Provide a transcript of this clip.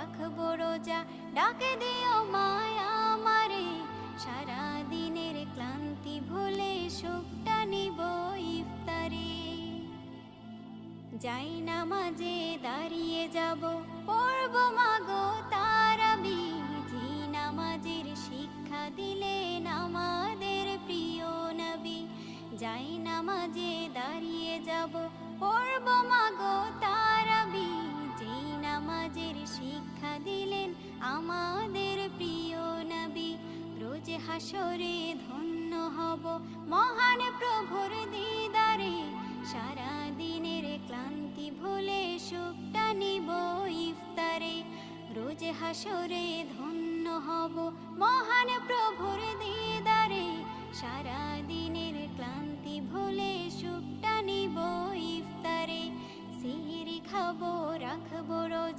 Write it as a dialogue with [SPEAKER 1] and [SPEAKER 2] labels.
[SPEAKER 1] রাখবো রোজা, ডাকে দিও মায়া আমারে। সারা দিনের ক্লান্তি ভুলে সুখটা নিব ইফতারে। যাই নামাজে দাঁড়িয়ে যাব, পড়ব মাগো তারাবি। যে নামাজের শিক্ষা দিলেন আমাদের প্রিয় নবী। যাই নামাজে দাঁড়িয়ে যাব, পড়ব মাগো তারাবি। যে নামাজের শিক্ষা দিলেন আমাদের প্রিয় নবী। রোজ হাসরে ধন্য হব মহান প্রভুর দিদারে। সারা দিনের ক্লান্তি ভুলে সুখটা নিব ইফতারে। রোজ হাসরে ধন্য হব মহান প্রভুর দিদারে। সারা দিনের ক্লান্তি ভুলে সুখটা নিব ইফতারে। সিহরি খাবো, রাখবো রোজা।